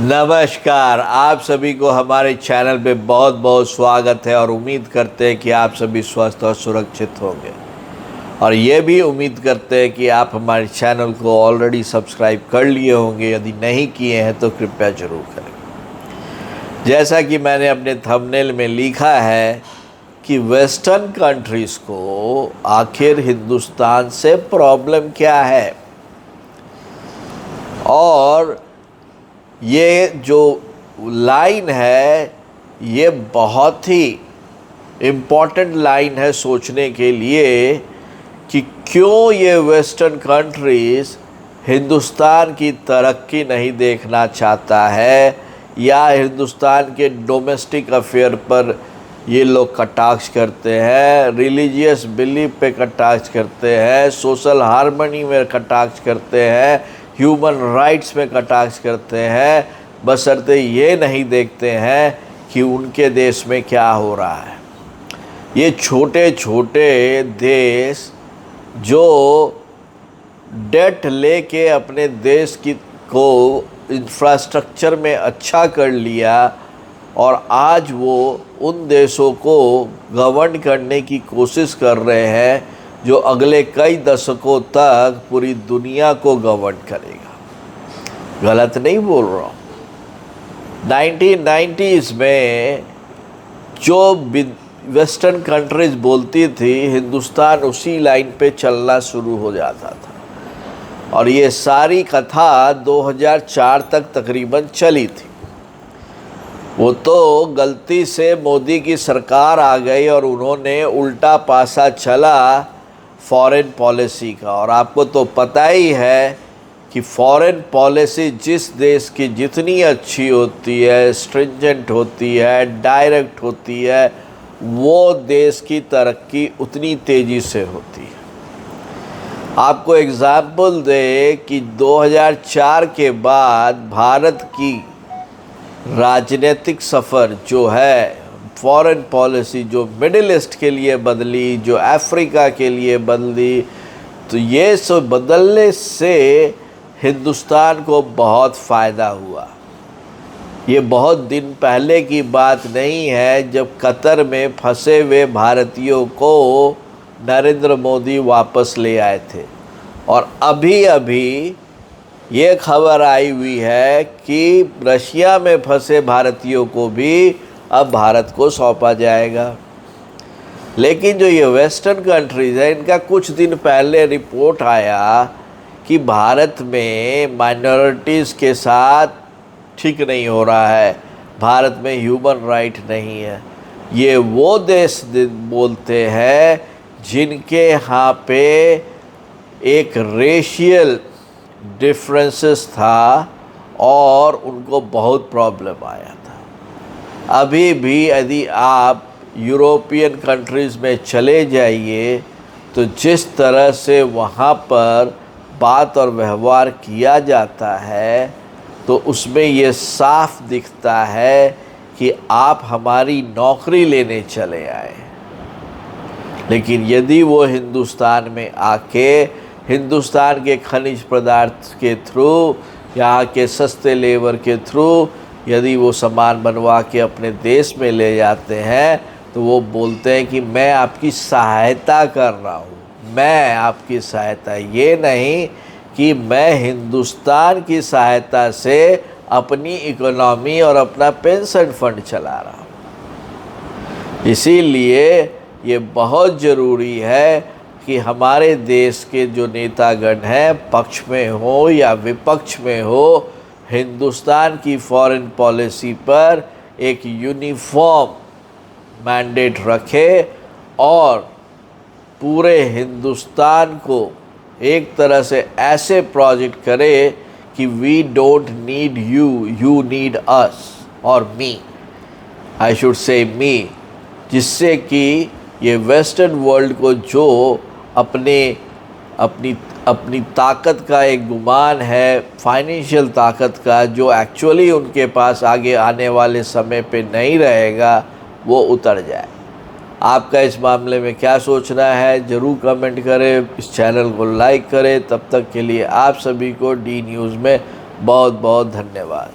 नमस्कार, आप सभी को हमारे चैनल पे बहुत बहुत स्वागत है और उम्मीद करते हैं कि आप सभी स्वस्थ और सुरक्षित होंगे। और ये भी उम्मीद करते हैं कि आप हमारे चैनल को ऑलरेडी सब्सक्राइब कर लिए होंगे। यदि नहीं किए हैं तो कृपया जरूर करें। जैसा कि मैंने अपने थंबनेल में लिखा है कि वेस्टर्न कंट्रीज़ को आखिर हिंदुस्तान से प्रॉब्लम क्या है, और ये जो लाइन है ये बहुत ही इम्पॉर्टेंट लाइन है सोचने के लिए कि क्यों ये वेस्टर्न कंट्रीज़ हिंदुस्तान की तरक्की नहीं देखना चाहता है, या हिंदुस्तान के डोमेस्टिक अफेयर पर ये लोग कटाक्ष करते हैं, रिलीजियस बिलीफ पे कटाक्ष करते हैं, सोशल हार्मनी में कटाक्ष करते हैं, ह्यूमन राइट्स में कटाक्ष करते हैं, बशर्ते ये नहीं देखते हैं कि उनके देश में क्या हो रहा है। ये छोटे छोटे देश जो डेट लेके अपने देश को इंफ्रास्ट्रक्चर में अच्छा कर लिया और आज वो उन देशों को गवर्न करने की कोशिश कर रहे हैं जो अगले कई दशकों तक पूरी दुनिया को गवर्न करेगा। गलत नहीं बोल रहा हूँ। 1990s में जो वेस्टर्न कंट्रीज बोलती थी, हिंदुस्तान उसी लाइन पे चलना शुरू हो जाता था और ये सारी कथा 2004 तक तकरीबन चली थी। वो तो गलती से मोदी की सरकार आ गई और उन्होंने उल्टा पासा चला फॉरेन पॉलिसी का। और आपको तो पता ही है कि फॉरेन पॉलिसी जिस देश की जितनी अच्छी होती है, स्ट्रिंजेंट होती है, डायरेक्ट होती है, वो देश की तरक्की उतनी तेज़ी से होती है। आपको एग्ज़ाम्पल दे कि 2004 के बाद भारत की राजनीतिक सफ़र जो है, फॉरेन पॉलिसी जो मिडिल ईस्ट के लिए बदली, जो अफ्रीका के लिए बदली, तो ये सब बदलने से हिंदुस्तान को बहुत फ़ायदा हुआ। ये बहुत दिन पहले की बात नहीं है जब कतर में फंसे हुए भारतीयों को नरेंद्र मोदी वापस ले आए थे। और अभी अभी ये खबर आई हुई है कि रशिया में फंसे भारतीयों को भी अब भारत को सौंपा जाएगा। लेकिन जो ये वेस्टर्न कंट्रीज़ है, इनका कुछ दिन पहले रिपोर्ट आया कि भारत में माइनॉरिटीज़ के साथ ठीक नहीं हो रहा है, भारत में ह्यूमन राइट नहीं है। ये वो देश बोलते हैं जिनके यहाँ पे एक रेशियल डिफरेंसेस था और उनको बहुत प्रॉब्लम आया था। अभी भी यदि आप यूरोपियन कंट्रीज़ में चले जाइए तो जिस तरह से वहाँ पर बात और व्यवहार किया जाता है, तो उसमें ये साफ दिखता है कि आप हमारी नौकरी लेने चले आए। लेकिन यदि वो हिंदुस्तान में आके हिंदुस्तान के खनिज पदार्थ के थ्रू, यहाँ के सस्ते लेबर के थ्रू यदि वो सामान बनवा के अपने देश में ले जाते हैं, तो वो बोलते हैं कि मैं आपकी सहायता कर रहा हूँ। मैं आपकी सहायता, ये नहीं कि मैं हिंदुस्तान की सहायता से अपनी इकोनॉमी और अपना पेंशन फंड चला रहा हूँ। इसीलिए ये बहुत ज़रूरी है कि हमारे देश के जो नेतागण हैं, पक्ष में हो या विपक्ष में हो, हिंदुस्तान की फॉरेन पॉलिसी पर एक यूनिफॉर्म मैंडेट रखे और पूरे हिंदुस्तान को एक तरह से ऐसे प्रोजेक्ट करे कि we don't need you, you need us, और मी, आई शुड से मी, जिससे कि ये वेस्टर्न वर्ल्ड को जो अपनी ताकत का एक गुमान है, फाइनेंशियल ताकत का, जो एक्चुअली उनके पास आगे आने वाले समय पे नहीं रहेगा, वो उतर जाए। आपका इस मामले में क्या सोचना है, ज़रूर कमेंट करें, इस चैनल को लाइक करें। तब तक के लिए आप सभी को डी न्यूज़ में बहुत बहुत धन्यवाद।